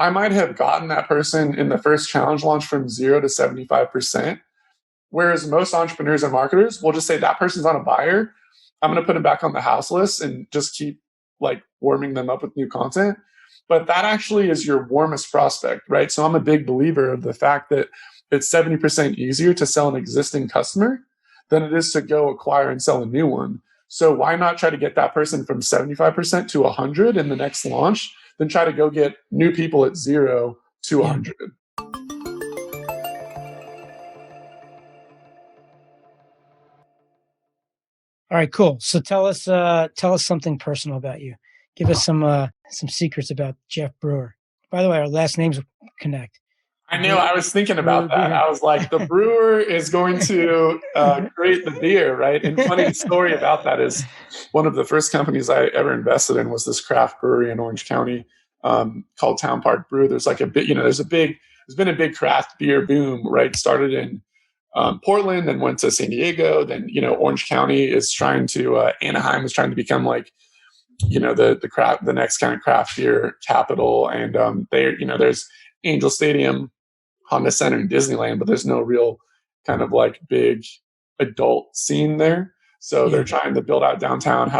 I might have gotten that person in the first challenge launch from 0 to 75%. Whereas most entrepreneurs and marketers will just say that person's not a buyer. I'm going to put them back on the house list and just keep like warming them up with new content. But that actually is your warmest prospect, right? So I'm a big believer of the fact that it's 70% easier to sell an existing customer than it is to go acquire and sell a new one. So why not try to get that person from 75% to 100 in the next launch, then try to go get new people at 0 to 100. All right, cool. So tell us something personal about you. Give us some secrets about Jeff Brewer. By the way, our last names connect. I knew. I was thinking about that. I was like, the brewer is going to create the beer, right? And funny story about that is one of the first companies I ever invested in was this craft brewery in Orange County called Town Park Brew. There's like a bit, there's been a big craft beer boom, right? Started in Portland, then went to San Diego. Then, Orange County is trying to, Anaheim is trying to become like, the next kind of craft beer capital. And there's Angel Stadium, Honda Center, and Disneyland, but there's no real kind of like big adult scene there. So they're trying to build out downtown.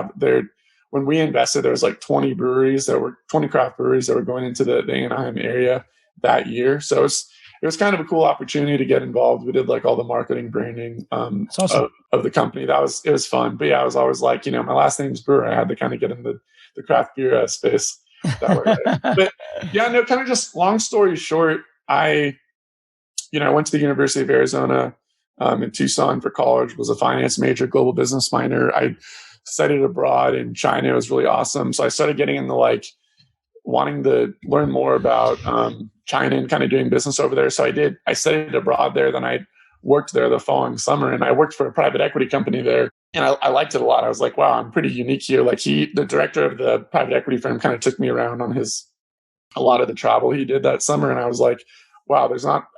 When we invested, there was like 20 craft breweries that were going into the Anaheim area that year. So it was kind of a cool opportunity to get involved. We did like all the marketing, branding awesome. of the company. It was fun. But yeah, I was always like, my last name's Brewer. I had to kind of get in the craft beer space that way. Right? But yeah, no, kind of just long story short, I went to the University of Arizona in Tucson for college, was a finance major, global business minor. I studied abroad in China. It was really awesome. So I started getting into like wanting to learn more about China and kind of doing business over there. So I studied abroad there. Then I worked there the following summer, and I worked for a private equity company there. And I liked it a lot. I was like, wow, I'm pretty unique here. Like the director of the private equity firm kind of took me around on a lot of the travel he did that summer. And I was like, wow,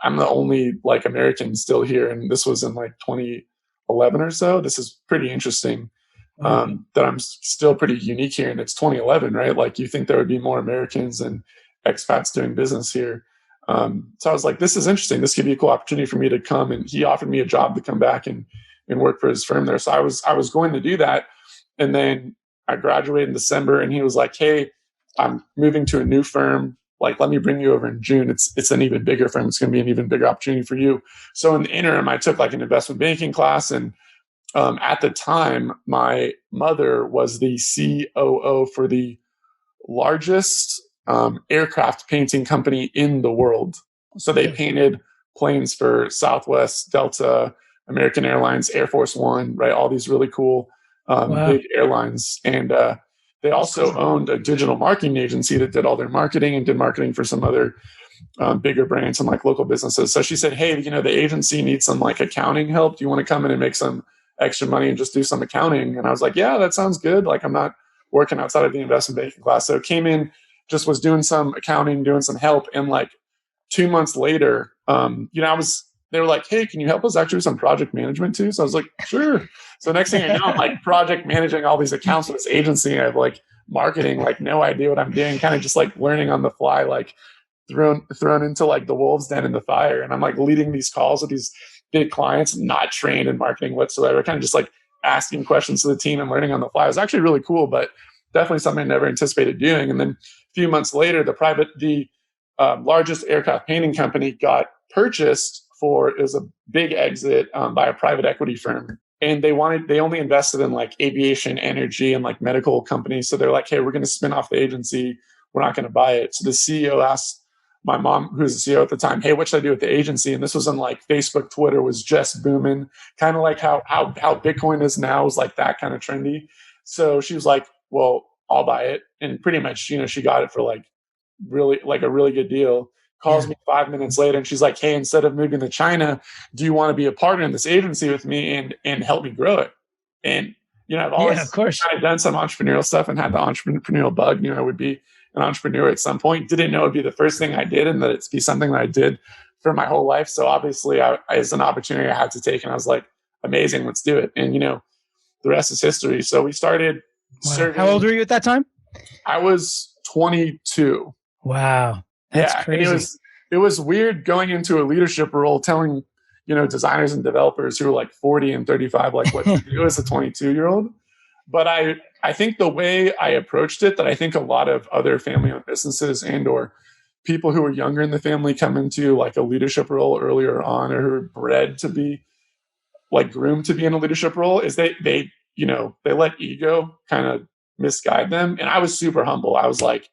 I'm the only like American still here. And this was in like 2011 or so. This is pretty interesting. That I'm still pretty unique here, and it's 2011, right? Like you think there would be more Americans and expats doing business here. So I was like, this is interesting. This could be a cool opportunity for me to come. And he offered me a job to come back and work for his firm there. So I was going to do that. And then I graduated in December, and he was like, hey, I'm moving to a new firm. Like, let me bring you over in June. It's an even bigger firm. It's going to be an even bigger opportunity for you. So in the interim, I took like an investment banking class, and at the time, my mother was the COO for the largest aircraft painting company in the world. So they painted planes for Southwest, Delta, American Airlines, Air Force One, right? All these really cool big airlines. And they also owned a digital marketing agency that did all their marketing and did marketing for some other bigger brands and like local businesses. So she said, hey, the agency needs some like accounting help. Do you want to come in and make some extra money and just do some accounting? And I was like, yeah, that sounds good. Like I'm not working outside of the investment banking class. So came in, just was doing some accounting, doing some help. And like 2 months later, they were like, hey, can you help us actually with some project management too? So I was like, sure. So next thing I know, I'm like project managing all these accounts for this agency. I have like marketing, like no idea what I'm doing, kind of just like learning on the fly, like thrown into like the wolves den in the fire. And I'm like leading these calls with these big clients, not trained in marketing whatsoever, kind of just like asking questions to the team and learning on the fly. It was actually really cool, but definitely something I never anticipated doing. And then a few months later, the largest aircraft painting company got purchased it was a big exit by a private equity firm. And they only invested in like aviation, energy, and like medical companies. So they're like, hey, we're going to spin off the agency. We're not going to buy it. So the CEO asked my mom, who was the CEO at the time, hey, what should I do with the agency? And this was on like Facebook, Twitter was just booming, kind of like how Bitcoin is now, is like that kind of trendy. So she was like, well, I'll buy it. And pretty much, she got it for like really like a really good deal. Calls me 5 minutes later, and she's like, hey, instead of moving to China, do you want to be a partner in this agency with me and help me grow it? And I've always of course kind of done some entrepreneurial stuff and had the entrepreneurial bug. I would be an entrepreneur at some point. Didn't know it'd be the first thing I did, and that it'd be something that I did for my whole life. So obviously, as an opportunity I had to take, and I was like, amazing, let's do it. And the rest is history. So we started serving. How old were you at that time? I was 22. Wow. That's Yeah, and crazy. it was weird going into a leadership role, telling designers and developers who were like 40 and 35 like what to do as a 22-year-old. But I think the way I approached it, that I think a lot of other family-owned businesses and or people who are younger in the family come into like a leadership role earlier on, or who are bred to be like groomed to be in a leadership role, is they let ego kind of misguide them. And I was super humble. I was like,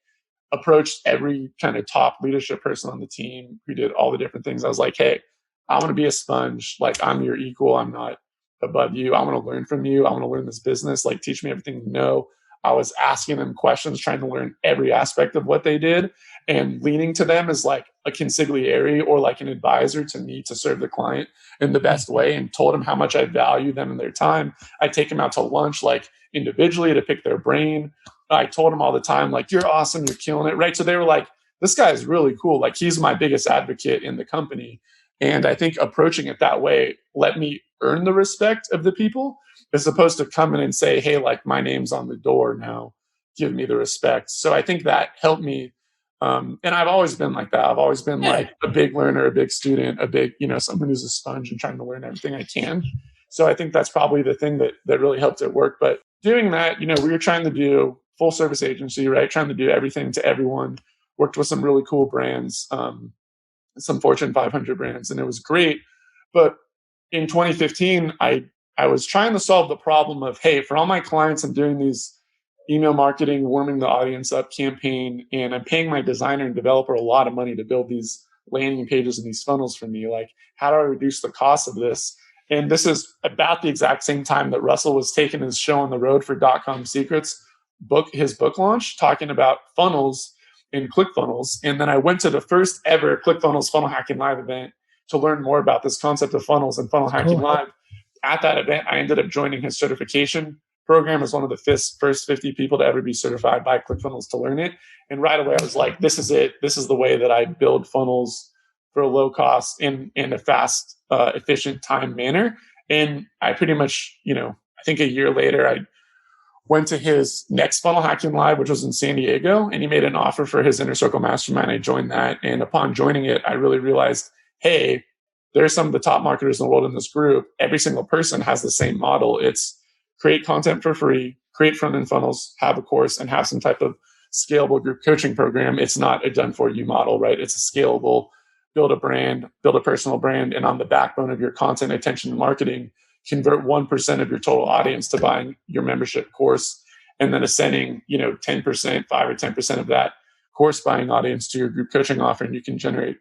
approached every kind of top leadership person on the team who did all the different things. I was like, hey, I want to be a sponge. Like, I'm your equal. I'm not above you. I want to learn from you. I want to learn this business. Like, teach me everything you know. I was asking them questions, trying to learn every aspect of what they did, and leaning to them as like a consigliere or like an advisor to me to serve the client in the best way, and told them how much I value them and their time. I take them out to lunch, like individually, to pick their brain. I told them all the time, like, you're awesome, you're killing it, right? So they were like, this guy is really cool. Like, he's my biggest advocate in the company. And I think approaching it that way let me earn the respect of the people, as opposed to come in and say, hey, like, my name's on the door now, give me the respect. So I think that helped me. And I've always been like that. I've always been Yeah. like a big learner, a big student, a big, someone who's a sponge and trying to learn everything I can. So I think that's probably the thing that really helped it work. But doing that, we were trying to do full service agency, right? Trying to do everything to everyone. Worked with some really cool brands, some Fortune 500 brands, and it was great. But in 2015, I was trying to solve the problem of, hey, for all my clients, I'm doing these email marketing, warming the audience up campaign, and I'm paying my designer and developer a lot of money to build these landing pages and these funnels for me. Like, how do I reduce the cost of this? And this is about the exact same time that Russell was taking his show on the road for .com Secrets his book launch, talking about funnels and ClickFunnels. And then I went to the first ever ClickFunnels Funnel Hacking Live event to learn more about this concept of funnels and funnel hacking Cool. live. At that event, I ended up joining his certification program as one of the first 50 people to ever be certified by ClickFunnels to learn it. And right away, I was like, this is it. This is the way that I build funnels for a low cost and a fast, efficient time manner. And I pretty much, I think a year later, I went to his next Funnel Hacking Live, which was in San Diego, and he made an offer for his Inner Circle Mastermind. I joined that. And upon joining it, I really realized, hey, there's some of the top marketers in the world in this group. Every single person has the same model. It's create content for free, create front-end funnels, have a course, and have some type of scalable group coaching program. It's not a done-for-you model, right? It's a scalable, build a brand, build a personal brand, and on the backbone of your content, attention, and marketing, convert 1% of your total audience to buying your membership course, and then ascending, 10%, 5 or 10% of that course buying audience to your group coaching offer. And you can generate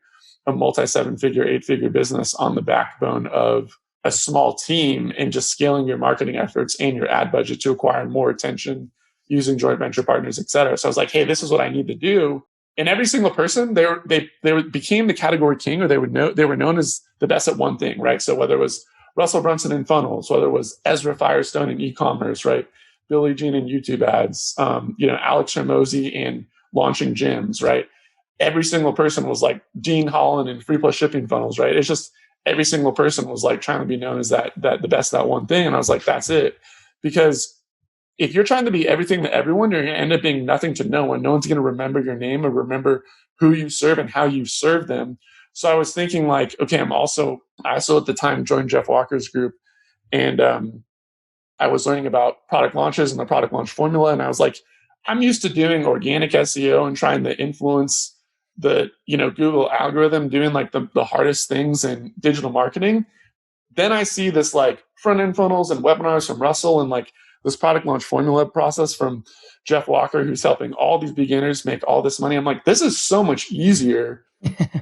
a multi 7-figure, 8-figure business on the backbone of a small team, and just scaling your marketing efforts and your ad budget to acquire more attention using joint venture partners, et cetera. So I was like, hey, this is what I need to do. And every single person, they became the category king, or they were known as the best at one thing, right? So whether it was Russell Brunson in funnels, whether it was Ezra Firestone in e-commerce, right? Billie Jean in YouTube ads, Alex Hormozy in launching gyms, right? Every single person was like Dean Holland in free plus shipping funnels, right? It's just every single person was like trying to be known as that the best at one thing. And I was like, that's it. Because if you're trying to be everything to everyone, you're going to end up being nothing to no one. No one's going to remember your name or remember who you serve and how you serve them. So I was thinking like, okay, I also at the time joined Jeff Walker's group, and I was learning about product launches and the product launch formula. And I was like, I'm used to doing organic SEO and trying to influence the, Google algorithm, doing like the hardest things in digital marketing. Then I see this like front end funnels and webinars from Russell, and like this product launch formula process from Jeff Walker, who's helping all these beginners make all this money. I'm like, this is so much easier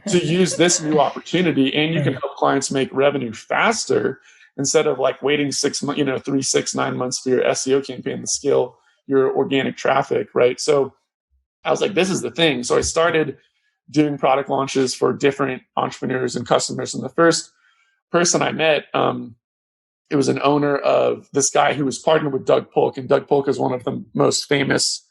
to use this new opportunity, and you can help clients make revenue faster instead of like waiting 6 months, 3, 6, 9 months for your SEO campaign to scale your organic traffic, right? So I was like, this is the thing. So I started doing product launches for different entrepreneurs and customers. And the first person I met, it was an owner of this guy who was partnered with Doug Polk, and Doug Polk is one of the most famous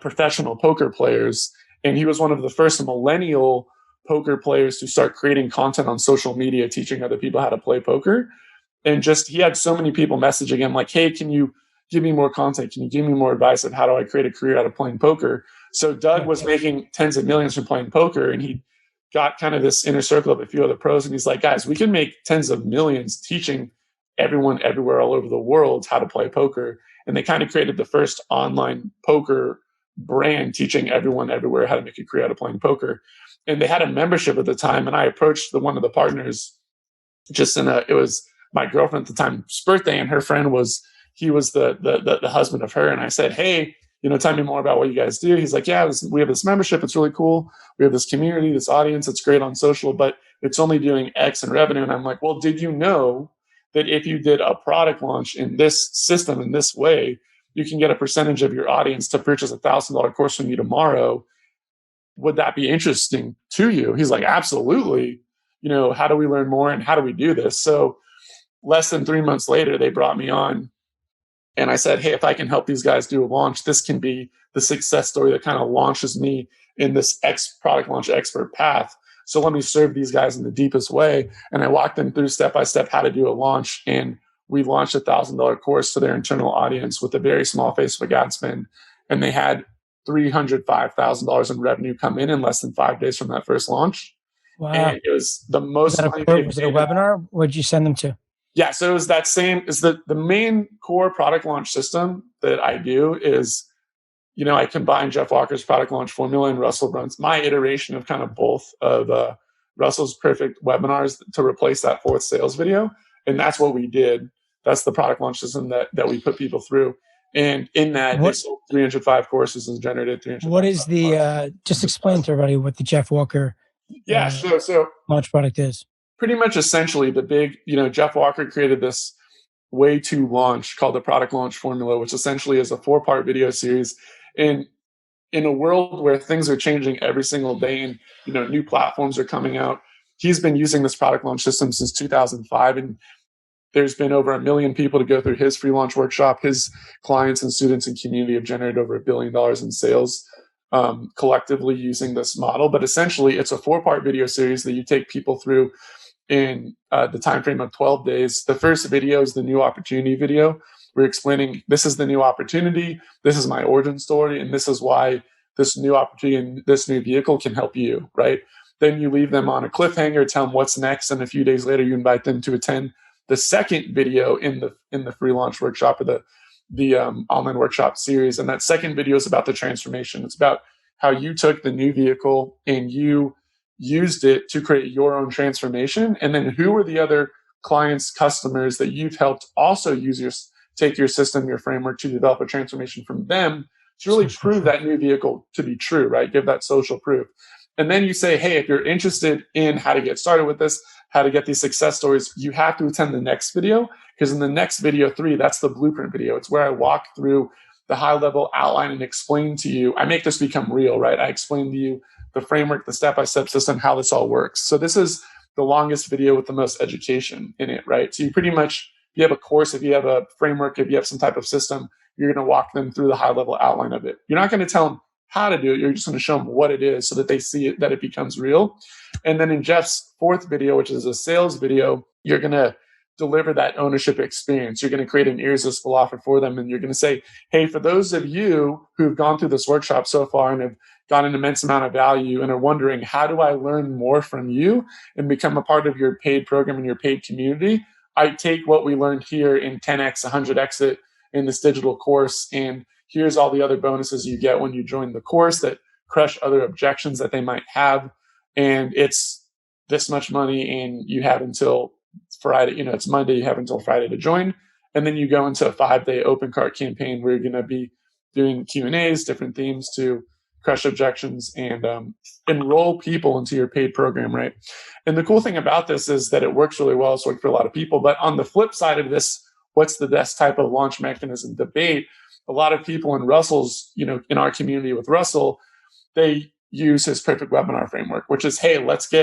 professional poker players, and he was one of the first millennial poker players to start creating content on social media, teaching other people how to play poker. And just he had so many people messaging him like, hey, can you give me more content? Can you give me more advice of how do I create a career out of playing poker? So Doug was making tens of millions from playing poker, and he got kind of this inner circle of a few other pros. And he's like, guys, we can make tens of millions teaching everyone everywhere all over the world how to play poker. And they kind of created the first online poker brand teaching everyone everywhere how to make a career out of playing poker. And they had a membership at the time. And I approached one of the partners it was my girlfriend at the time's birthday, and her friend he was the husband of her. And I said, hey, tell me more about what you guys do. He's like, yeah, we have this membership. It's really cool. We have this community, this audience. It's great on social, but it's only doing X in revenue. And I'm like, well, did you know that if you did a product launch in this system, in this way, you can get a percentage of your audience to purchase $1,000 course from you tomorrow? Would that be interesting to you? He's like, absolutely. How do we learn more and how do we do this? So less than 3 months later, they brought me on. And I said, hey, if I can help these guys do a launch, this can be the success story that kind of launches me in this product launch expert path. So let me serve these guys in the deepest way. And I walked them through step-by-step how to do a launch. And we launched $1,000 course to their internal audience with a very small Facebook ad spend. And they had $305,000 in revenue come in less than 5 days from that first launch. Wow. And it was the most money. Was it a webinar? Where'd you send them to? Yeah, so it was that same, is the main core product launch system that I do is, I combine Jeff Walker's product launch formula and Russell Brunson, my iteration of kind of both of Russell's perfect webinars to replace that fourth sales video. And that's what we did. That's the product launch system that we put people through. And in that, they sold 305 courses and generated 300. What is just explain to everybody what the Jeff Walker so launch product is. Pretty much essentially the big, Jeff Walker created this way to launch called the product launch formula, which essentially is a 4-part video series. And in a world where things are changing every single day and, new platforms are coming out, he's been using this product launch system since 2005. And there's been over 1 million people to go through his free launch workshop. His clients and students and community have generated over $1 billion in sales collectively using this model. But essentially, it's a 4-part video series that you take people through in the time frame of 12 days. The first video is the new opportunity video. We're explaining this is the new opportunity, this is my origin story, and this is why this new opportunity and this new vehicle can help you, right? Then you leave them on a cliffhanger, tell them what's next, and a few days later you invite them to attend the second video in the free launch workshop or the online workshop series. And that second video is about the transformation. It's about how you took the new vehicle and you used it to create your own transformation. And then who are the other clients, customers that you've helped also take your system, your framework to develop a transformation from them to really prove that new vehicle to be true, right? Give that social proof. And then you say, hey, if you're interested in how to get started with this, how to get these success stories, you have to attend the next video, because in the next video 3, that's the blueprint video. It's where I walk through the high level outline and explain to you, I make this become real, right? I explain to you the framework, the step-by-step system, how this all works. So this is the longest video with the most education in it, right? So you pretty much, if you have a course, if you have a framework, if you have some type of system, you're going to walk them through the high-level outline of it. You're not going to tell them how to do it. You're just going to show them what it is so that they see it, that it becomes real. And then in Jeff's 4th video, which is a sales video, you're going to deliver that ownership experience. You're going to create an irresistible offer for them. And you're going to say, hey, for those of you who've gone through this workshop so far and have got an immense amount of value and are wondering, how do I learn more from you and become a part of your paid program and your paid community? I take what we learned here in 10X, 100X it in this digital course. And here's all the other bonuses you get when you join the course that crush other objections that they might have. And it's this much money, and you have until Friday, it's Monday, you have until Friday to join. And then you go into a 5-day open cart campaign where you're going to be doing Q&As, different themes to crush objections and enroll people into your paid program, right? And the cool thing about this is that it works really well. It's worked for a lot of people. But on the flip side of this, what's the best type of launch mechanism debate? A lot of people in Russell's, in our community with Russell, they use his perfect webinar framework, which is, hey, let's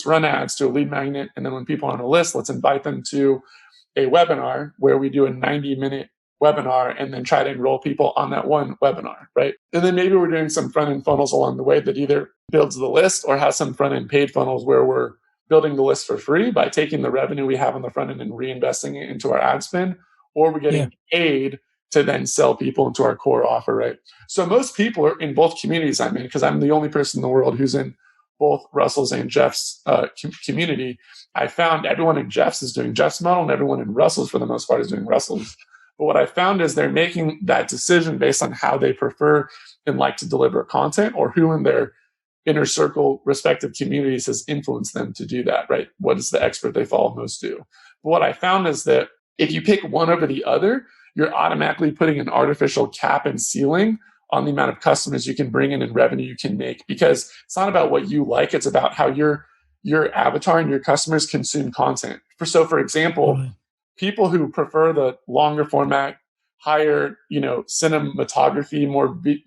run ads to a lead magnet. And then when people are on a list, let's invite them to a webinar where we do a 90-minute webinar and then try to enroll people on that one webinar, right? And then maybe we're doing some front-end funnels along the way that either builds the list or has some front-end paid funnels where we're building the list for free by taking the revenue we have on the front end and reinvesting it into our ad spend, or we're getting paid to then sell people into our core offer, right? So most people are in both communities I'm in, because I'm the only person in the world who's in both Russell's and Jeff's community. I found everyone in Jeff's is doing Jeff's model, and everyone in Russell's, for the most part, is doing Russell's. But what I found is they're making that decision based on how they prefer and like to deliver content, or who in their inner circle respective communities has influenced them to do that, right? What is the expert they follow most do? But what I found is that if you pick one over the other, you're automatically putting an artificial cap and ceiling on the amount of customers you can bring in and revenue you can make, because it's not about what you like, it's about how your avatar and your customers consume content. For example, people who prefer the longer format, higher, cinematography,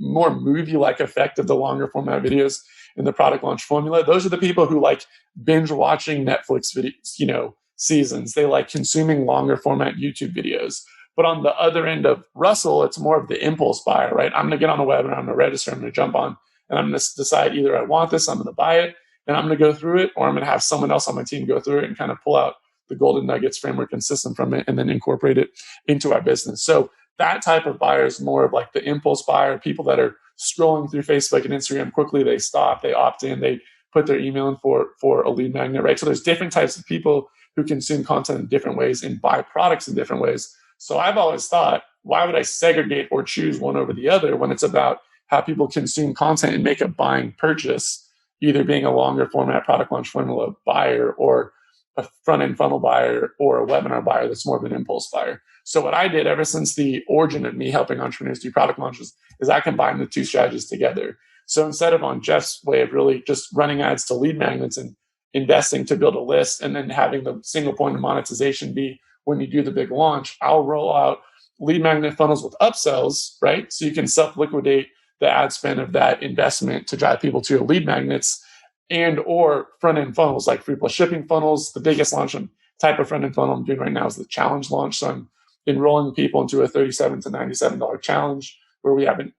more movie-like effect of the longer format videos in the product launch formula, those are the people who like binge watching Netflix videos, seasons. They like consuming longer format YouTube videos. But on the other end of Russell, it's more of the impulse buyer, right? I'm going to get on a webinar, I'm going to register, I'm going to jump on, and I'm going to decide either I want this, I'm going to buy it, and I'm going to go through it, or I'm going to have someone else on my team go through it and kind of pull out the golden nuggets framework and system from it, and then incorporate it into our business. So that type of buyer is more of like the impulse buyer, people that are scrolling through Facebook and Instagram quickly, they stop, they opt in, they put their email in for a lead magnet, right? So there's different types of people who consume content in different ways and buy products in different ways. So I've always thought, why would I segregate or choose one over the other when it's about how people consume content and make a buying purchase, either being a longer format product launch formula buyer, or a front-end funnel buyer, or a webinar buyer that's more of an impulse buyer. So what I did ever since the origin of me helping entrepreneurs do product launches is I combined the two strategies together. So instead of on Jeff's way of really just running ads to lead magnets and investing to build a list and then having the single point of monetization be when you do the big launch, I'll roll out lead magnet funnels with upsells, right? So you can self-liquidate the ad spend of that investment to drive people to your lead magnets, and or front-end funnels like free plus shipping funnels. The biggest launch type of front-end funnel I'm doing right now is the challenge launch. So I'm enrolling people into a $37 to $97 challenge where we have an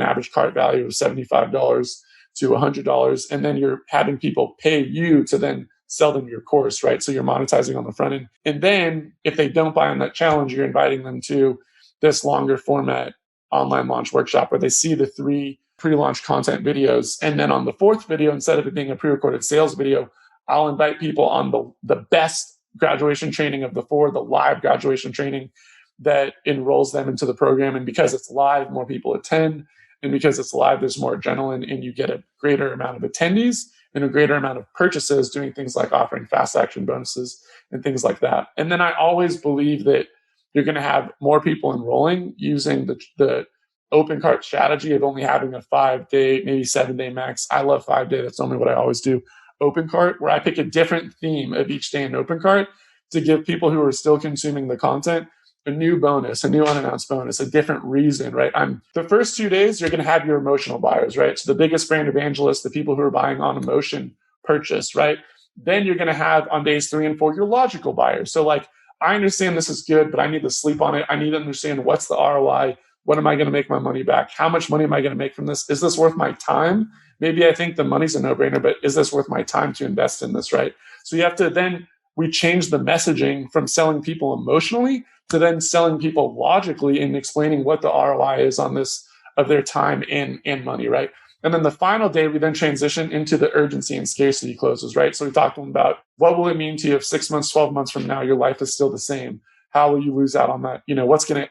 average cart value of $75 to $100, and then you're having people pay you to then sell them your course, right? So you're monetizing on the front end. And then if they don't buy on that challenge, you're inviting them to this longer format online launch workshop where they see the 3 pre-launch content videos. And then on the 4th video, instead of it being a pre-recorded sales video, I'll invite people on the best graduation training of the 4, the live graduation training that enrolls them into the program. And because it's live, more people attend. And because it's live, there's more adrenaline, and you get a greater amount of attendees and a greater amount of purchases, doing things like offering fast action bonuses and things like that. And then I always believe that you're going to have more people enrolling using the open cart strategy of only having a 5-day, maybe 7-day max. I love 5-day. That's only what I always do. Open cart, where I pick a different theme of each day in open cart to give people who are still consuming the content a new bonus, a new unannounced bonus, a different reason, right? The first 2 days, you're going to have your emotional buyers, right? So the biggest brand evangelists, the people who are buying on emotion purchase, right? Then you're going to have on days 3 and 4, your logical buyers. So like, I understand this is good, but I need to sleep on it. I need to understand what's the ROI. When am I going to make my money back? How much money am I going to make from this? Is this worth my time? Maybe I think the money's a no-brainer, but is this worth my time to invest in this, right? So you have to then, we change the messaging from selling people emotionally to then selling people logically and explaining what the ROI is on this of their time and money, right? And then the final day, we then transition into the urgency and scarcity closes, right? So we talked to them about what will it mean to you if 6 months, 12 months from now, your life is still the same? How will you lose out on that?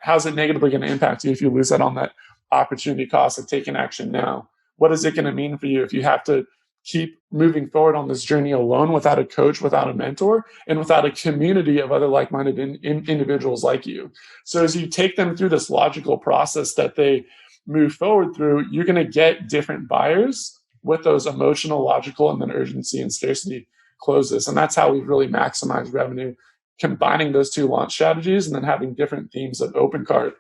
How's it negatively going to impact you if you lose out on that opportunity cost of taking action now? What is it going to mean for you if you have to keep moving forward on this journey alone, without a coach, without a mentor, and without a community of other like-minded individuals like you? So as you take them through this logical process that they move forward through, you're going to get different buyers with those emotional, logical, and then urgency and scarcity closes. And that's how we've really maximized revenue, combining those 2 launch strategies and then having different themes of open cart.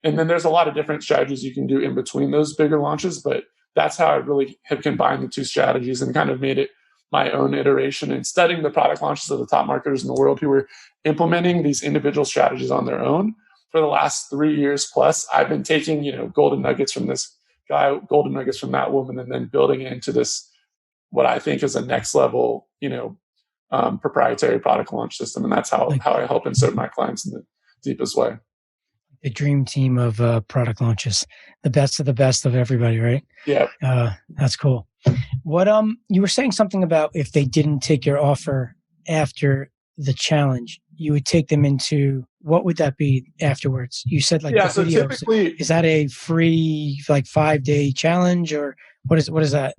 And then there's a lot of different strategies you can do in between those bigger launches, but that's how I really have combined the 2 strategies and kind of made it my own iteration, and studying the product launches of the top marketers in the world who were implementing these individual strategies on their own. For the last 3 years plus, I've been taking, golden nuggets from this guy, golden nuggets from that woman, and then building it into this, what I think is a next level, proprietary product launch system. And that's how I help and serve my clients in the deepest way. the dream team of product launches, the best of everybody, right? Yeah. That's cool. What you were saying something about if they didn't take your offer after the challenge, you would take them into, what would that be afterwards? You said like the So videos. typically, Is that a free like 5-day challenge, or what is that?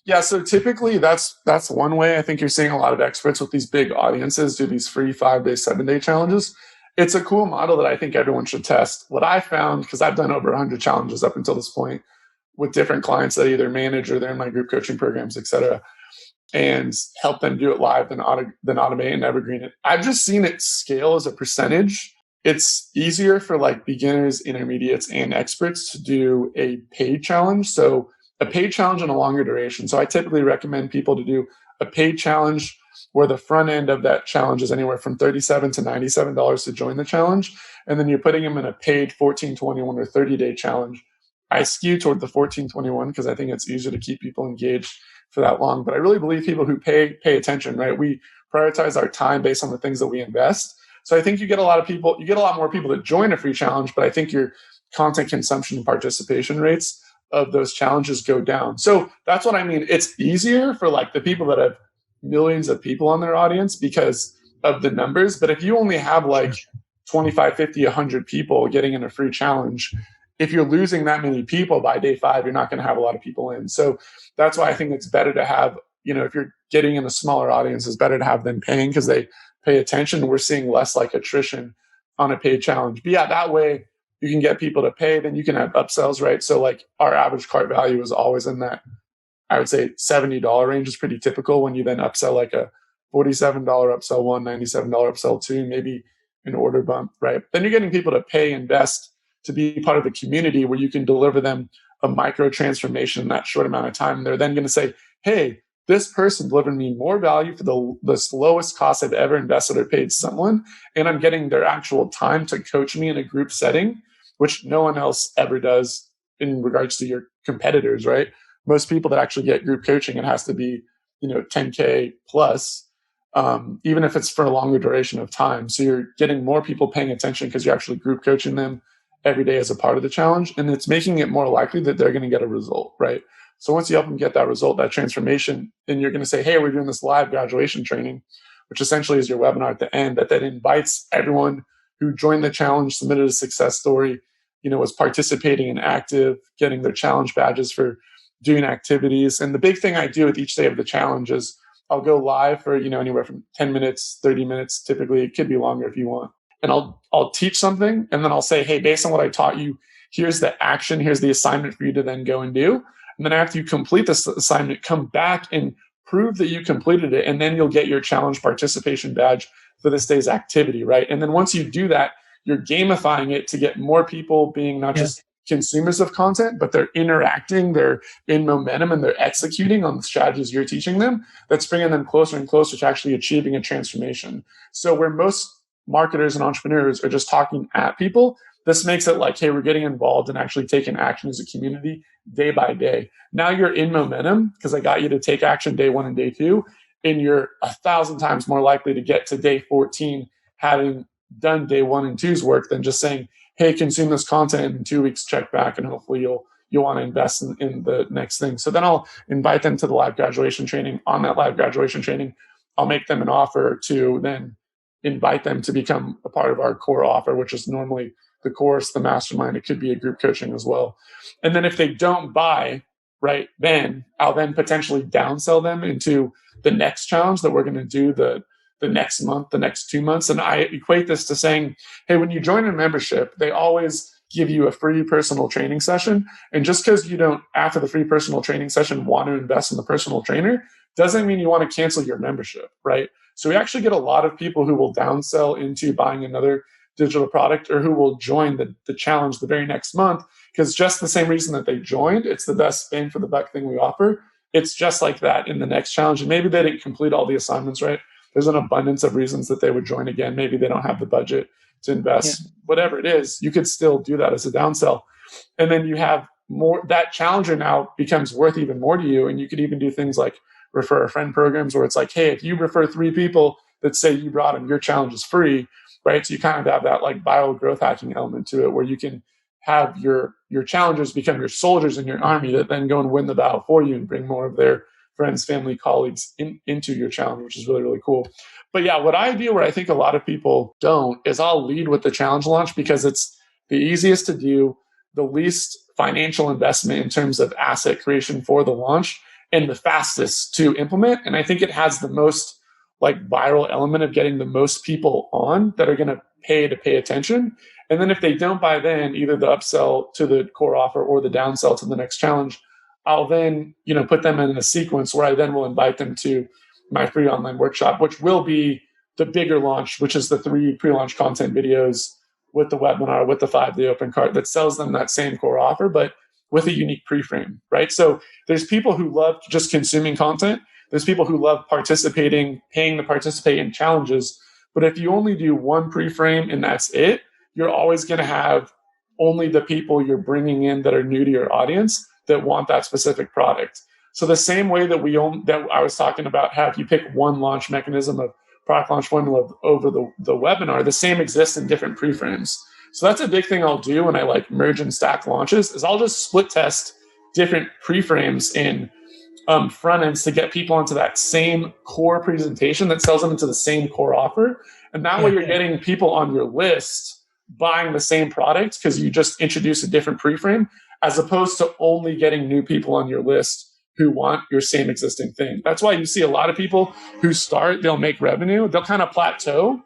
yeah, so typically that's one way. I think you're seeing a lot of experts with these big audiences do these free 5-day, 7-day challenges. It's a cool model that I think everyone should test. What I found, because I've done over 100 challenges up until this point with different clients that either manage or they're in my group coaching programs, et cetera, and help them do it live, then automate and evergreen it. I've just seen it scale as a percentage. It's easier for like beginners, intermediates, and experts to do a paid challenge. So a paid challenge and a longer duration. So I typically recommend people to do a paid challenge where the front end of that challenge is anywhere from $37 to $97 to join the challenge. And then you're putting them in a paid 14, 21, or 30-day challenge. I skew toward the 14, 21 because I think it's easier to keep people engaged for that long. But I really believe people who pay attention, right? We prioritize our time based on the things that we invest. So I think you get a lot more people that join a free challenge, but I think your content consumption and participation rates of those challenges go down. So that's what I mean. It's easier for like the people that have millions of people on their audience because of the numbers. But if you only have like 25, 50, 100 people getting in a free challenge, if you're losing that many people by day 5, you're not going to have a lot of people in. So that's why I think it's better to have, if you're getting in a smaller audience, it's better to have them paying because they pay attention. We're seeing less like attrition on a paid challenge. But yeah, that way you can get people to pay, then you can have upsells, right? So like our average cart value is always in that, I would say $70 range is pretty typical when you then upsell like a $47 upsell one, $97 upsell two, maybe an order bump, right? Then you're getting people to pay, invest to be part of the community where you can deliver them a micro transformation in that short amount of time. And they're then going to say, hey, this person delivered me more value for the lowest cost I've ever invested or paid someone. And I'm getting their actual time to coach me in a group setting, which no one else ever does in regards to your competitors, right? Most people that actually get group coaching, it has to be, 10K plus, even if it's for a longer duration of time. So you're getting more people paying attention because you're actually group coaching them every day as a part of the challenge. And it's making it more likely that they're going to get a result, right? So once you help them get that result, that transformation, then you're going to say, hey, we're doing this live graduation training, which essentially is your webinar at the end that invites everyone who joined the challenge, submitted a success story, was participating and active, getting their challenge badges for doing activities. And the big thing I do with each day of the challenge is I'll go live for, anywhere from 10 minutes, 30 minutes. Typically, it could be longer if you want. And I'll teach something, and then I'll say, hey, based on what I taught you, here's the action, here's the assignment for you to then go and do. And then after you complete this assignment, come back and prove that you completed it. And then you'll get your challenge participation badge for this day's activity, right? And then once you do that, you're gamifying it to get more people being not just consumers of content, but they're interacting, they're in momentum, and they're executing on the strategies you're teaching them. That's bringing them closer and closer to actually achieving a transformation. So where most marketers and entrepreneurs are just talking at people, this makes it like, hey, we're getting involved and actually taking action as a community day by day. Now you're in momentum because I got you to take action day 1 and day 2, and you're 1,000 times more likely to get to day 14 having done day 1 and 2's work than just saying, hey, consume this content, and in 2 weeks check back, and hopefully you'll want to invest in the next thing. So then I'll invite them to the live graduation training. On that live graduation training, I'll make them an offer to then invite them to become a part of our core offer, which is normally the course, the mastermind. It could be a group coaching as well. And then if they don't buy, right, then I'll then potentially downsell them into the next challenge that we're going to do the next month, the next 2 months. And I equate this to saying, hey, when you join a membership, they always give you a free personal training session. And just because you don't, after the free personal training session, want to invest in the personal trainer, doesn't mean you want to cancel your membership, right? So we actually get a lot of people who will downsell into buying another digital product or who will join the challenge the very next month because just the same reason that they joined, it's the best bang for the buck thing we offer. It's just like that in the next challenge. And maybe they didn't complete all the assignments, right? There's an abundance of reasons that they would join again. Maybe they don't have the budget to invest, whatever it is, you could still do that as a downsell. And then you have more, that challenger now becomes worth even more to you. And you could even do things like refer a friend programs where it's like, hey, if you refer 3 people that say you brought them, your challenge is free. right? So you kind of have that like viral growth hacking element to it, where you can have your challengers become your soldiers in your army that then go and win the battle for you and bring more of their friends, family, colleagues into your challenge, which is really, really cool. But yeah, what I do, where I think a lot of people don't, is I'll lead with the challenge launch because it's the easiest to do, the least financial investment in terms of asset creation for the launch, and the fastest to implement. And I think it has the most like viral element of getting the most people on that are going to pay attention. And then if they don't buy then, either the upsell to the core offer or the downsell to the next challenge, I'll then, put them in a sequence where I then will invite them to my free online workshop, which will be the bigger launch, which is the 3 pre-launch content videos with the webinar, with the 5-day open cart that sells them that same core offer, but with a unique pre-frame, right? So there's people who love just consuming content. There's people who love participating, paying to participate in challenges. But if you only do one pre-frame and that's it, you're always going to have only the people you're bringing in that are new to your audience that want that specific product. So the same way that I was talking about, how if you pick one launch mechanism of product launch formula over the webinar, the same exists in different pre-frames. So that's a big thing I'll do when I like merge and stack launches, is I'll just split test different pre-frames in front ends to get people into that same core presentation that sells them into the same core offer. And that way you're getting people on your list buying the same product because you just introduce a different pre-frame, as opposed to only getting new people on your list who want your same existing thing. That's why you see a lot of people who start, they'll make revenue, they'll kind of plateau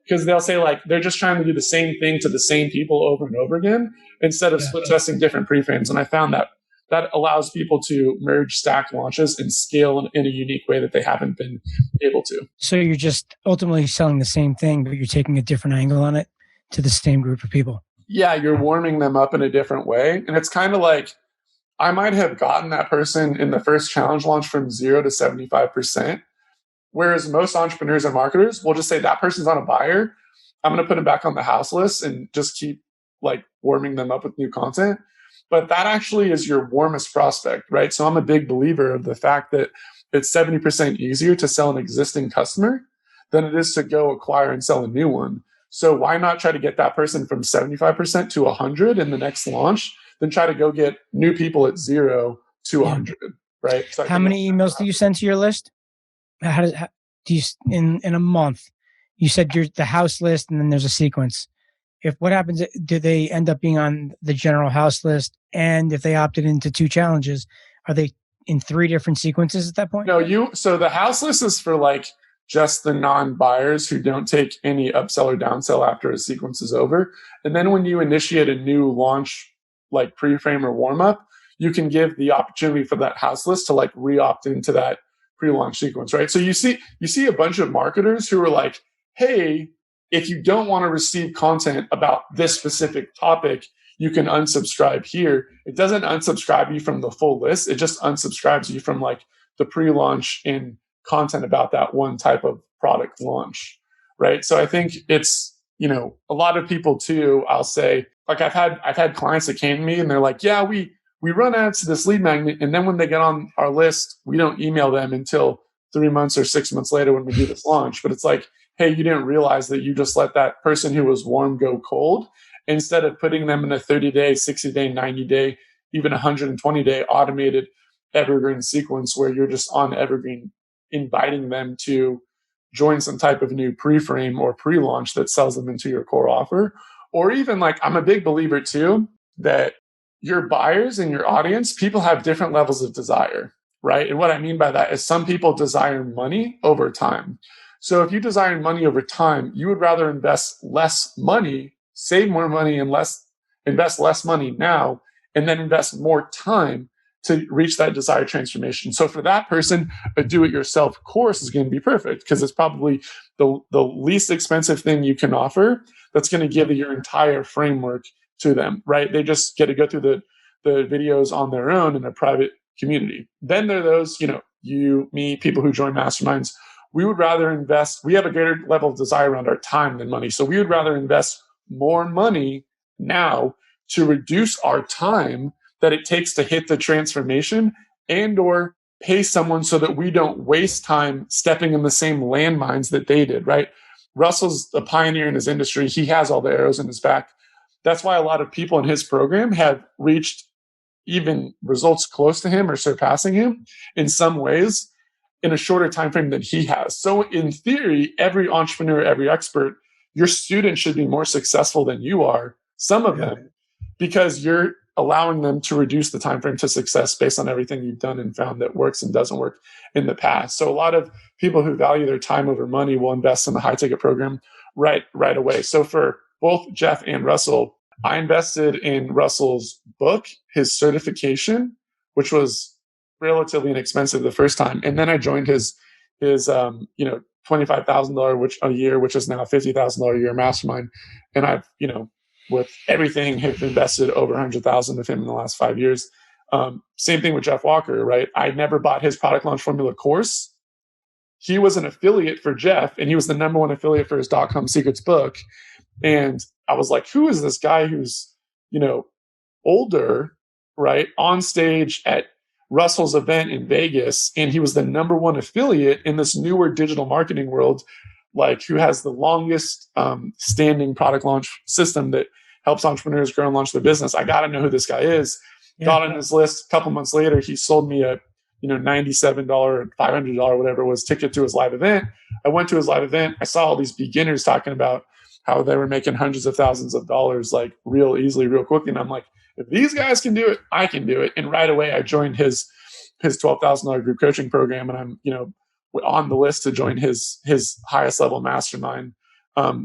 because they'll say like they're just trying to do the same thing to the same people over and over again instead of split testing different pre-frames. And I found that allows people to merge stack launches and scale in a unique way that they haven't been able to. So you're just ultimately selling the same thing, but you're taking a different angle on it to the same group of people. Yeah, you're warming them up in a different way. And it's kind of like, I might have gotten that person in the first challenge launch from 0 to 75%. Whereas most entrepreneurs and marketers will just say that person's not a buyer. I'm going to put them back on the house list and just keep like warming them up with new content. But that actually is your warmest prospect, right? So I'm a big believer of the fact that it's 70% easier to sell an existing customer than it is to go acquire and sell a new one. So why not try to get that person from 75% to 100 in the next launch, then try to go get new people at 0 to 100, right? So how many emails do you send to your list? How do you in a month? You said you're the house list, and then there's a sequence. What happens? Do they end up being on the general house list? And if they opted into 2 challenges, are they in 3 different sequences at that point? No, so the house list is for like just the non-buyers who don't take any upsell or downsell after a sequence is over. And then when you initiate a new launch, like pre-frame or warm-up, you can give the opportunity for that house list to like re-opt into that pre-launch sequence, right? So you see a bunch of marketers who are like, hey, if you don't want to receive content about this specific topic, you can unsubscribe here. It doesn't unsubscribe you from the full list. It just unsubscribes you from like the pre-launch and content about that one type of product launch, right? So I think it's, a lot of people too, I'll say, like I've had clients that came to me and they're like, yeah, we run ads to this lead magnet, and then when they get on our list, we don't email them until 3 months or 6 months later when we do this launch. But it's like, hey, you didn't realize that you just let that person who was warm go cold, instead of putting them in a 30-day, 60-day, 90-day, even 120-day automated evergreen sequence where you're just on evergreen inviting them to join some type of new pre-frame or pre-launch that sells them into your core offer. Or even like, I'm a big believer too, that your buyers and your audience, people have different levels of desire, right? And what I mean by that is some people desire money over time. So if you desire money over time, you would rather invest less money, save more money, and invest less money now, and then invest more time to reach that desired transformation. So for that person, a do-it-yourself course is going to be perfect because it's probably the least expensive thing you can offer that's going to give your entire framework to them, right? They just get to go through the videos on their own in a private community. Then there are those, you, me, people who join masterminds. We would rather invest, we have a greater level of desire around our time than money. So we would rather invest more money now to reduce our time that it takes to hit the transformation, and or pay someone so that we don't waste time stepping in the same landmines that they did, right? Russell's a pioneer in his industry. He has all the arrows in his back. That's why a lot of people in his program have reached even results close to him or surpassing him in some ways in a shorter time frame than he has. So in theory, every entrepreneur, every expert, your students should be more successful than you are, some of them, because you're allowing them to reduce the time frame to success based on everything you've done and found that works and doesn't work in the past. So a lot of people who value their time over money will invest in the high ticket program right away. So for both Jeff and Russell, I invested in Russell's book, his certification, which was relatively inexpensive the first time, and then I joined his $25,000 a year, which is now $50,000 a year mastermind, and I've with everything have invested over 100,000 with him in the last 5 years. Same thing with Jeff Walker, right? I never bought his product launch formula course. He was an affiliate for Jeff, and he was the number one affiliate for his .com secrets book. And I was like, who is this guy who's, older, right, on stage at Russell's event in Vegas, and he was the number one affiliate in this newer digital marketing world, like who has the longest standing product launch system that helps entrepreneurs grow and launch their business. I got to know who this guy is. Got on his list. A couple months later, he sold me a $97, $500, whatever it was, ticket to his live event. I went to his live event. I saw all these beginners talking about how they were making hundreds of thousands of dollars like real easily, real quickly. And I'm like, if these guys can do it, I can do it. And right away, I joined his $12,000 group coaching program, and I'm on the list to join his highest level mastermind,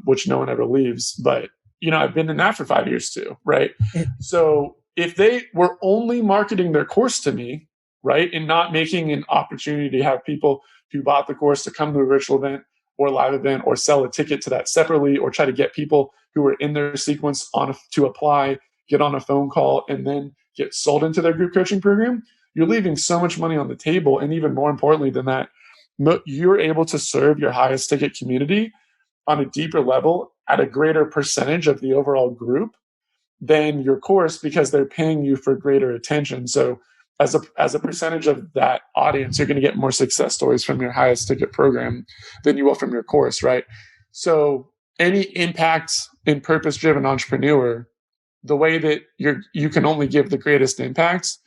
which no one ever leaves. But I've been in that for 5 years too, right? So if they were only marketing their course to me, right, and not making an opportunity to have people who bought the course to come to a virtual event or live event or sell a ticket to that separately, or try to get people who were in their sequence to apply, get on a phone call, and then get sold into their group coaching program, you're leaving so much money on the table. And even more importantly than that, you're able to serve your highest ticket community on a deeper level at a greater percentage of the overall group than your course, because they're paying you for greater attention. So as a percentage of that audience, you're going to get more success stories from your highest ticket program than you will from your course, right? So any impact and purpose-driven entrepreneur, the way that you can only give the greatest impacts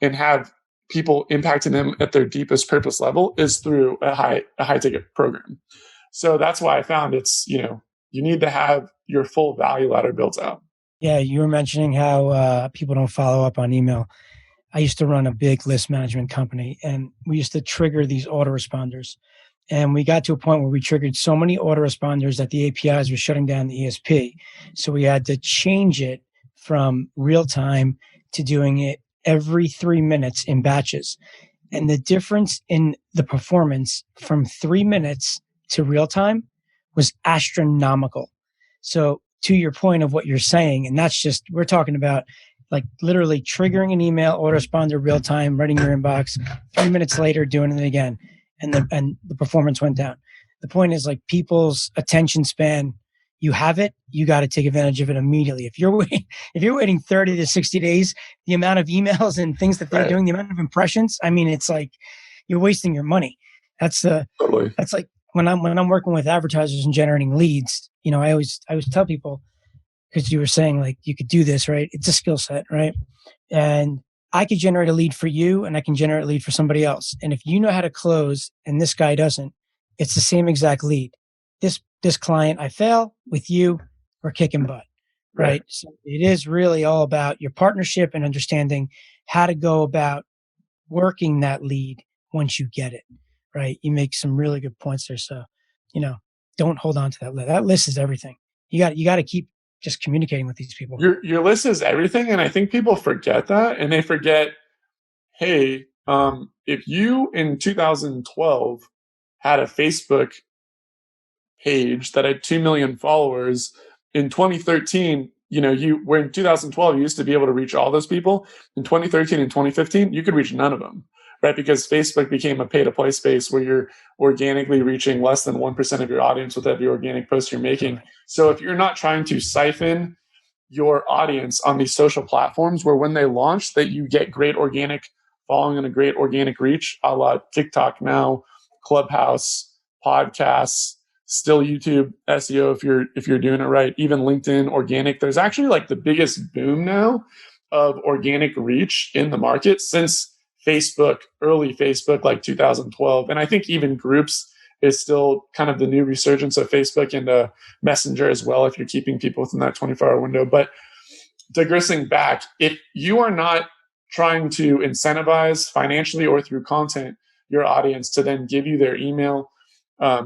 and have people impacting them at their deepest purpose level is through a high ticket program. So that's why I found it's, you need to have your full value ladder built out. Yeah, you were mentioning how people don't follow up on email. I used to run a big list management company, and we used to trigger these autoresponders. And we got to a point where we triggered so many autoresponders that the APIs were shutting down the ESP. So we had to change it from real time to doing it every 3 minutes in batches. And the difference in the performance from 3 minutes to real time was astronomical. So to your point of what you're saying, and that's just, we're talking about like literally triggering an email, autoresponder real time, writing your inbox, 3 minutes later, doing it again. And the performance went down. The point is, like, people's attention span, you have it, you got to take advantage of it immediately. If you're waiting 30 to 60 days, the amount of emails and things that they're doing, the amount of impressions, I mean, it's like you're wasting your money. That's like when I'm working with advertisers and generating leads, I always tell people, because you were saying like you could do this, right? It's a skill set, right? And I could generate a lead for you, and I can generate a lead for somebody else. And if you know how to close and this guy doesn't, it's the same exact lead. This client, I fail. With you, we're kicking butt, right? So it is really all about your partnership and understanding how to go about working that lead once you get it, right? You make some really good points there. So, don't hold on to that list. That list is everything. You got to keep just communicating with these people. Your list is everything. And I think people forget that, and they forget, hey, if you in 2012 had a Facebook page that had 2 million followers, in 2013, you were in 2012, you used to be able to reach all those people. In 2013 and 2015, you could reach none of them, right? Because Facebook became a pay-to-play space where you're organically reaching less than 1% of your audience with every organic post you're making. So if you're not trying to siphon your audience on these social platforms, where when they launch, that you get great organic following and a great organic reach, a la TikTok now, Clubhouse, podcasts, still YouTube, SEO if you're doing it right, even LinkedIn, organic. There's actually like the biggest boom now of organic reach in the market since Facebook, early Facebook, like 2012. And I think even groups is still kind of the new resurgence of Facebook and Messenger as well, if you're keeping people within that 24-hour window. But digressing back, if you are not trying to incentivize financially or through content your audience to then give you their email,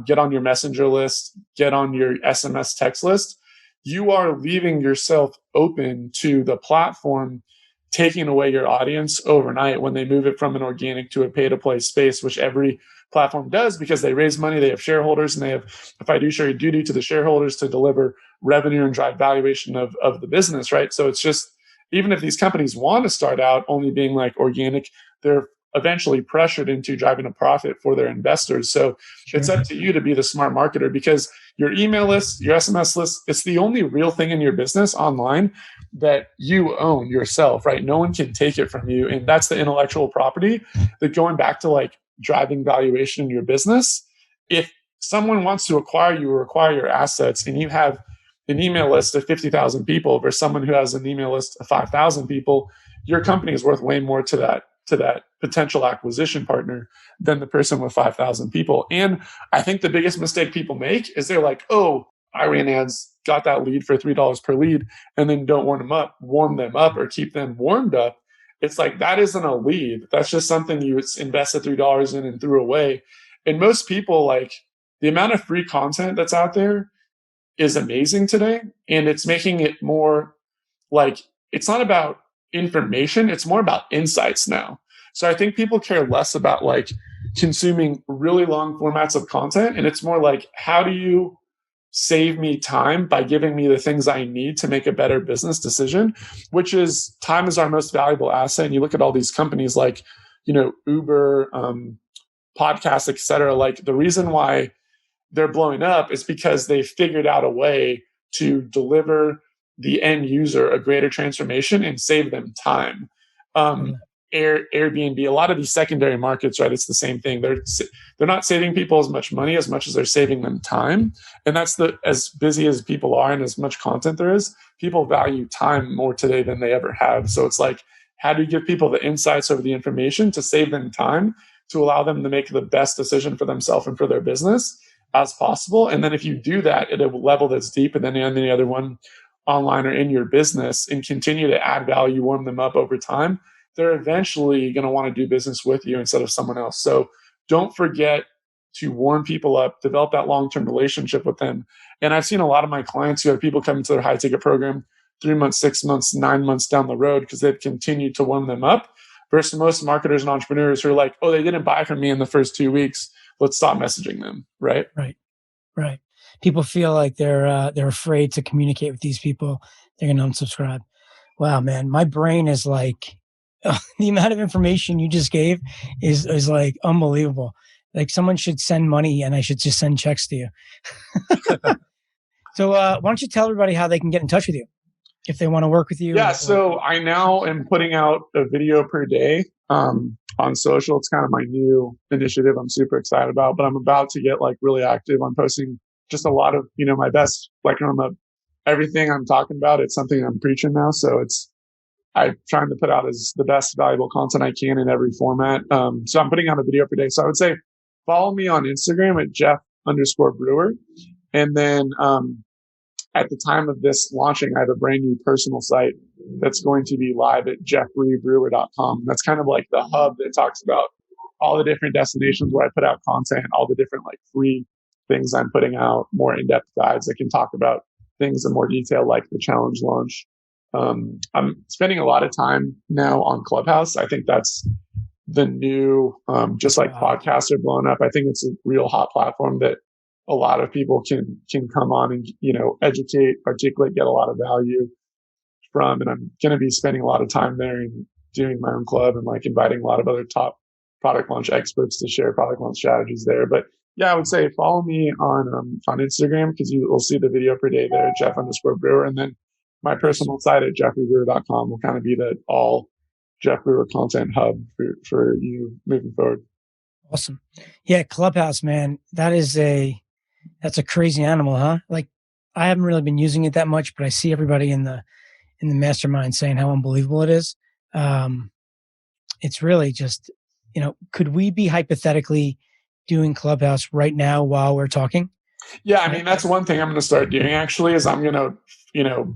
get on your messenger list, get on your SMS text list, you are leaving yourself open to the platform taking away your audience overnight when they move it from an organic to a pay to play space, which every platform does because they raise money, they have shareholders, and they have a fiduciary duty to the shareholders to deliver revenue and drive valuation of the business, right? So it's just, even if these companies want to start out only being like organic, they're eventually pressured into driving a profit for their investors. So it's up to you to be the smart marketer, because your email list, your SMS list, it's the only real thing in your business online that you own yourself, right? No one can take it from you. And that's the intellectual property that, going back to like driving valuation in your business, if someone wants to acquire you or acquire your assets and you have an email list of 50,000 people versus someone who has an email list of 5,000 people, your company is worth way more to that potential acquisition partner than the person with 5,000 people. And I think the biggest mistake people make is they're like, oh, I ran ads, got that lead for $3 per lead, and then don't warm them up or keep them warmed up. It's like, that isn't a lead. That's just something you invested $3 in and threw away. And most people, like, the amount of free content that's out there is amazing today. And it's making it more like, it's not about information, it's more about insights now. So I think people care less about like consuming really long formats of content. And it's more like, how do you save me time by giving me the things I need to make a better business decision, which is, time is our most valuable asset. And you look at all these companies like, Uber, podcasts, et cetera. Like, the reason why they're blowing up is because they figured out a way to deliver the end user a greater transformation and save them time. Airbnb, a lot of these secondary markets, right? It's the same thing. They're not saving people as much money as much as they're saving them time. And that's as busy as people are and as much content there is, people value time more today than they ever have. So it's like, how do you give people the insights over the information to save them time, to allow them to make the best decision for themselves and for their business as possible? And then if you do that at a level that's deeper than any other one online or in your business, and continue to add value, warm them up over time, they're eventually going to want to do business with you instead of someone else. So don't forget to warm people up, develop that long-term relationship with them. And I've seen a lot of my clients who have people come into their high ticket program 3 months, 6 months, 9 months down the road because they've continued to warm them up, versus most marketers and entrepreneurs who are like, oh, they didn't buy from me in the first 2 weeks, let's stop messaging them. Right. People feel like they're afraid to communicate with these people. They're going to unsubscribe. Wow, man, my brain is like, the amount of information you just gave is like unbelievable. Like, someone should send money and I should just send checks to you. So why don't you tell everybody how they can get in touch with you if they want to work with you? Yeah, so I now am putting out a video per day on social. It's kind of my new initiative I'm super excited about, but I'm about to get like really active on posting just a lot of, my best, like, everything I'm talking about. It's something I'm preaching now. So I'm trying to put out as the best valuable content I can in every format. So I'm putting out a video per day. So I would say follow me on Instagram at Jeff_Brewer. And then at the time of this launching, I have a brand new personal site that's going to be live at jeffbrewer.com. That's kind of like the hub that talks about all the different destinations where I put out content, all the different like free things I'm putting out, more in-depth guides that can talk about things in more detail, like the challenge launch. I'm spending a lot of time now on Clubhouse. I think that's the new, just like podcasts are blowing up. I think it's a real hot platform that a lot of people can come on and, educate, articulate, get a lot of value from. And I'm going to be spending a lot of time there and doing my own club and like inviting a lot of other top product launch experts to share product launch strategies there. But yeah, I would say follow me on Instagram, because you will see the video per day there, Jeff_Brewer. And then my personal site at jeffbrewer.com will kind of be the all Jeff Brewer content hub for you moving forward. Awesome. Yeah, Clubhouse, man. That is That's a crazy animal, huh? Like, I haven't really been using it that much, but I see everybody in the mastermind saying how unbelievable it is. Um, it's really just, could we be hypothetically doing Clubhouse right now while we're talking? Yeah, I mean, that's one thing I'm going to start doing actually is I'm going to,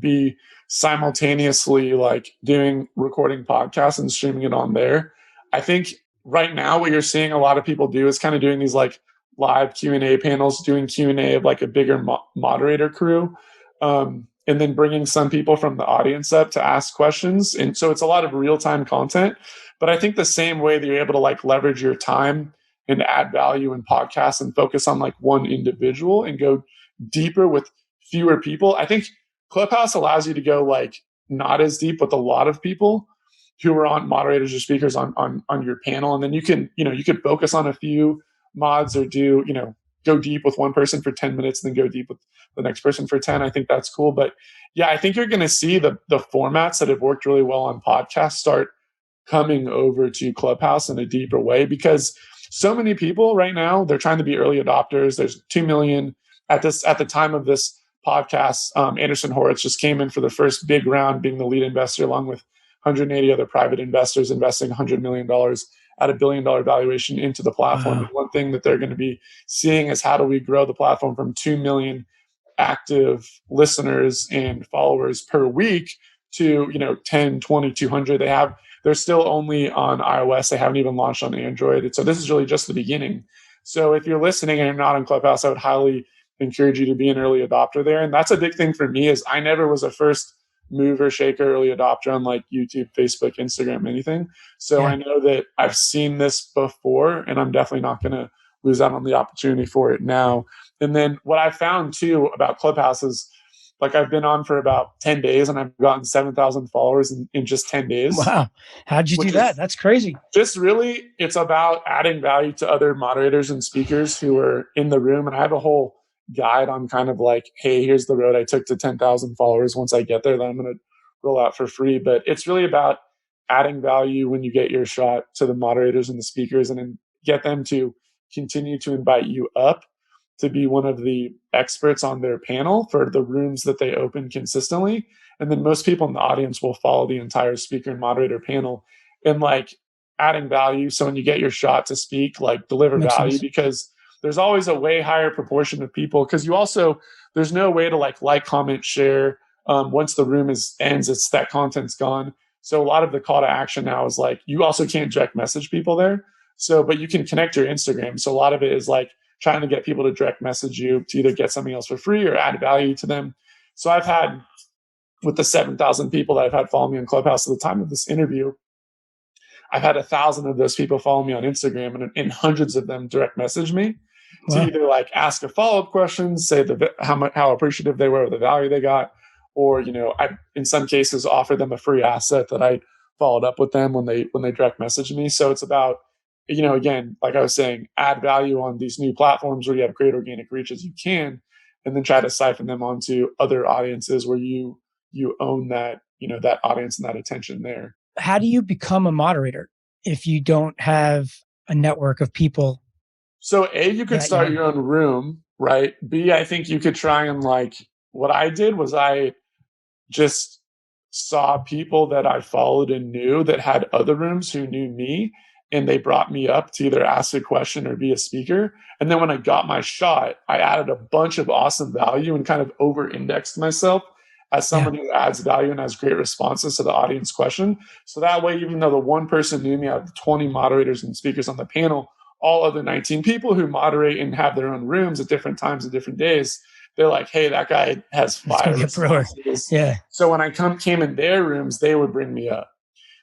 be simultaneously like doing recording podcasts and streaming it on there. I think right now what you're seeing a lot of people do is kind of doing these like live Q&A panels, doing Q&A of like a bigger moderator crew. And then bringing some people from the audience up to ask questions. And so it's a lot of real-time content. But I think the same way that you're able to like leverage your time and add value in podcasts and focus on like one individual and go deeper with fewer people. I think Clubhouse allows you to go like not as deep with a lot of people who are on moderators or speakers on your panel. And then you can, you could focus on a few mods or do, go deep with one person for 10 minutes and then go deep with the next person for 10. I think that's cool. But yeah, I think you're going to see the formats that have worked really well on podcasts start coming over to Clubhouse in a deeper way because so many people right now they're trying to be early adopters. There's 2 million at the time of this podcast. Anderson Horowitz just came in for the first big round, being the lead investor, along with 180 other private investors investing $100 million at a $1 billion valuation into the platform. Wow. And one thing that they're going to be seeing is how do we grow the platform from 2 million active listeners and followers per week to 10, 20, 200. They're still only on iOS. They haven't even launched on Android. And so this is really just the beginning. So if you're listening and you're not on Clubhouse, I would highly encourage you to be an early adopter there. And that's a big thing for me is I never was a first mover, shaker, early adopter on like YouTube, Facebook, Instagram, anything. So I know that I've seen this before and I'm definitely not going to lose out on the opportunity for it now. And then what I found too about Clubhouse is like I've been on for about 10 days and I've gotten 7,000 followers in just 10 days. Wow. How'd you do that? That's crazy. Just really, it's about adding value to other moderators and speakers who are in the room. And I have a whole guide on kind of like, hey, here's the road I took to 10,000 followers. Once I get there, then I'm going to roll out for free. But it's really about adding value when you get your shot to the moderators and the speakers and then get them to continue to invite you up to be one of the experts on their panel for the rooms that they open consistently. And then most people in the audience will follow the entire speaker and moderator panel and like adding value. So when you get your shot to speak, like deliver Makes value sense. because there's always a way higher proportion of people because you also, there's no way to like, comment, share. Once the room ends, it's that content's gone. So a lot of the call to action now is like, you also can't direct message people there. So, but you can connect your Instagram. So a lot of it is like, trying to get people to direct message you to either get something else for free or add value to them. So I've had, with the 7,000 people that I've had follow me on Clubhouse at the time of this interview, I've had 1,000 of those people follow me on Instagram and hundreds of them direct message me to either like ask a follow-up question, say how appreciative they were of the value they got, or, I, in some cases, offer them a free asset that I followed up with them when they direct message me. So it's about, again, like I was saying, add value on these new platforms where you have great organic reach as you can, and then try to siphon them onto other audiences where you own that, that audience and that attention there. How do you become a moderator if you don't have a network of people? So A, you could start your own room, right? B, I think you could try and like, what I did was I just saw people that I followed and knew that had other rooms who knew me, and they brought me up to either ask a question or be a speaker. And then when I got my shot, I added a bunch of awesome value and kind of over indexed myself as someone who adds value and has great responses to the audience question. So that way, even though the one person knew me out of the 20 moderators and speakers on the panel, all other 19 people who moderate and have their own rooms at different times and different days, they're like, hey, that guy has fire responses. Yeah. So when I came in their rooms, they would bring me up.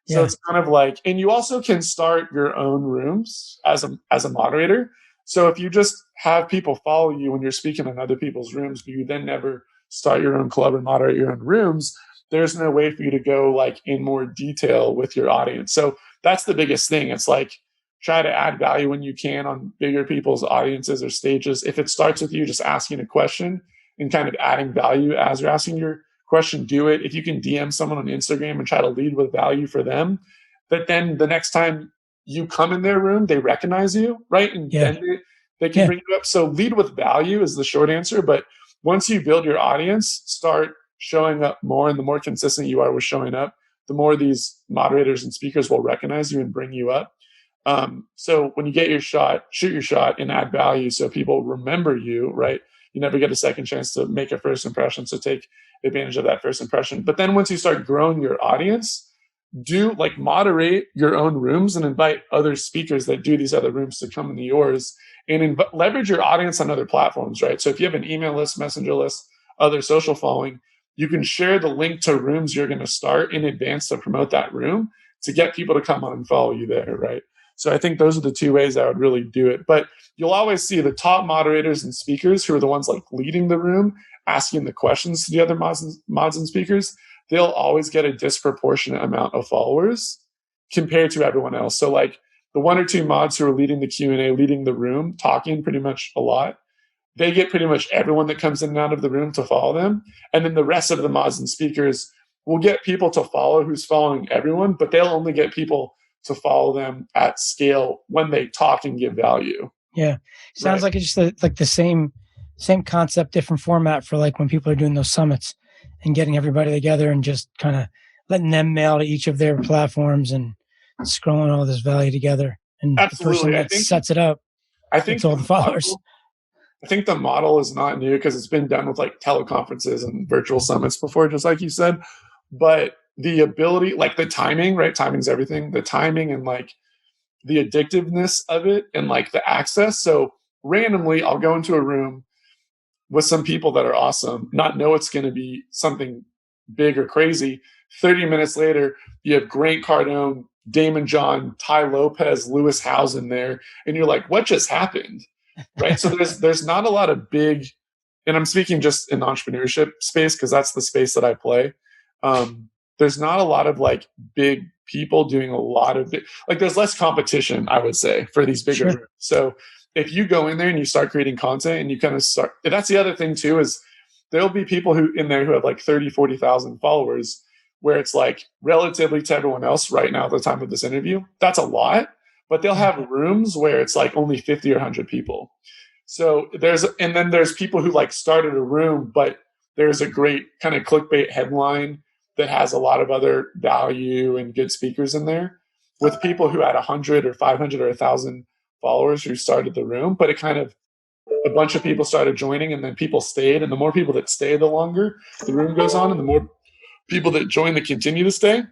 So it's kind of like, and you also can start your own rooms as a moderator. So if you just have people follow you when you're speaking in other people's rooms, but you then never start your own club or moderate your own rooms, there's no way for you to go like in more detail with your audience. So that's the biggest thing. It's like, try to add value when you can on bigger people's audiences or stages. If it starts with you just asking a question and kind of adding value as you're asking your question, do it. If you can DM someone on Instagram and try to lead with value for them, that then the next time you come in their room, they recognize you, right? And then they can bring you up. So lead with value is the short answer. But once you build your audience, start showing up more. And the more consistent you are with showing up, the more these moderators and speakers will recognize you and bring you up. So when you get your shot, shoot your shot and add value so people remember you, right? You never get a second chance to make a first impression. So take advantage of that first impression. But then once you start growing your audience, do like moderate your own rooms and invite other speakers that do these other rooms to come into yours and leverage your audience on other platforms, right? So if you have an email list, messenger list, other social following, you can share the link to rooms you're going to start in advance to promote that room to get people to come on and follow you there, right? So I think those are the two ways I would really do it. But you'll always see the top moderators and speakers who are the ones like leading the room, asking the questions to the other mods and speakers. They'll always get a disproportionate amount of followers compared to everyone else. So like the one or two mods who are leading the Q&A, leading the room, talking pretty much a lot, they get pretty much everyone that comes in and out of the room to follow them. And then the rest of the mods and speakers will get people to follow who's following everyone, but they'll only get people to follow them at scale when they talk and give value. Yeah. Sounds like it's just like the same concept, different format for like when people are doing those summits and getting everybody together and just kind of letting them mail to each of their platforms and scrolling all this value together. And Absolutely. the person that sets it up, I think all the followers. I think the model is not new because it's been done with like teleconferences and virtual summits before, just like you said. But the ability, like the timing, right? Timing's everything. The timing and like the addictiveness of it and like the access. So randomly, I'll go into a room with some people that are awesome, not know it's going to be something big or crazy. 30 minutes later, you have Grant Cardone, Damon John, Ty Lopez, Lewis Housen there, and you're like, what just happened? Right? So there's not a lot of big, and I'm speaking just in the entrepreneurship space because that's the space that I play. There's not a lot of like big people doing a lot of like there's less competition, I would say, for these bigger rooms. So if you go in there and you start creating content and you kind of start, that's the other thing too, is there'll be people who in there who have like 30, 40,000 followers where it's like relatively to everyone else right now at the time of this interview, that's a lot, but they'll have rooms where it's like only 50 or 100 people. So there's people who like started a room, but there's a great kind of clickbait headline that has a lot of other value and good speakers in there with people who had 100 or 500 or 1,000 followers who started the room, but it kind of, a bunch of people started joining and then people stayed. And the more people that stay, the longer the room goes on. And the more people that join that continue to stay,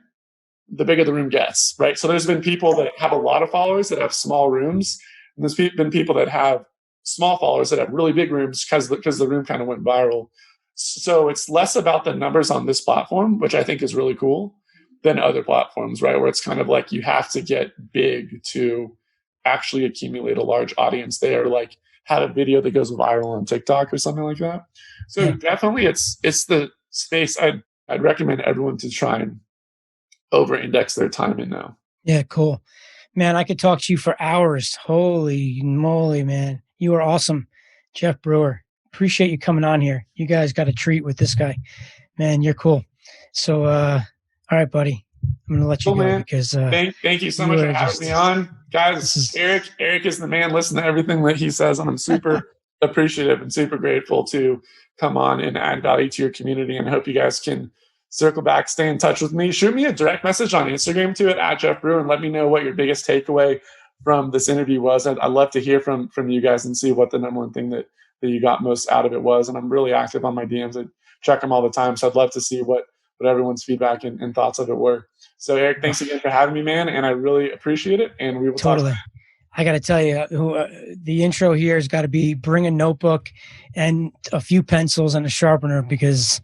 the bigger the room gets, right? So there's been people that have a lot of followers that have small rooms. And there's been people that have small followers that have really big rooms because the room kind of went viral. So it's less about the numbers on this platform, which I think is really cool, than other platforms, right? Where it's kind of like you have to get big to actually accumulate a large audience there, like have a video that goes viral on TikTok or something like that. So definitely it's the space I'd recommend everyone to try and over-index their time in now. Yeah, cool. Man, I could talk to you for hours. Holy moly, man. You are awesome. Jeff Brewer. Appreciate you coming on here. You guys got a treat with this guy. Man, you're cool. So all right, buddy. I'm gonna let you go, man. Because thank you so much for having me on. Guys, Eric is the man. Listen to everything that he says, and I'm super appreciative and super grateful to come on and add value to your community. And I hope you guys can circle back, stay in touch with me. Shoot me a direct message on Instagram to it at Jeff Brewer and let me know what your biggest takeaway from this interview was. I'd love to hear from you guys and see what the number one thing that you got most out of it was. And I'm really active on my DMs. I check them all the time. So I'd love to see what everyone's feedback and thoughts of it were. So Eric, thanks again for having me, man. And I really appreciate it. And we will talk. I got to tell you, the intro here has got to be bring a notebook and a few pencils and a sharpener because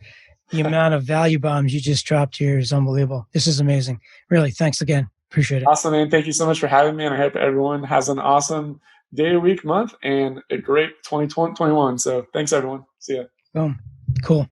the amount of value bombs you just dropped here is unbelievable. This is amazing. Really, thanks again. Appreciate it. Awesome, man. Thank you so much for having me. And I hope everyone has an awesome day, week, month, and a great 2021. So thanks, everyone. See ya. Boom. Cool.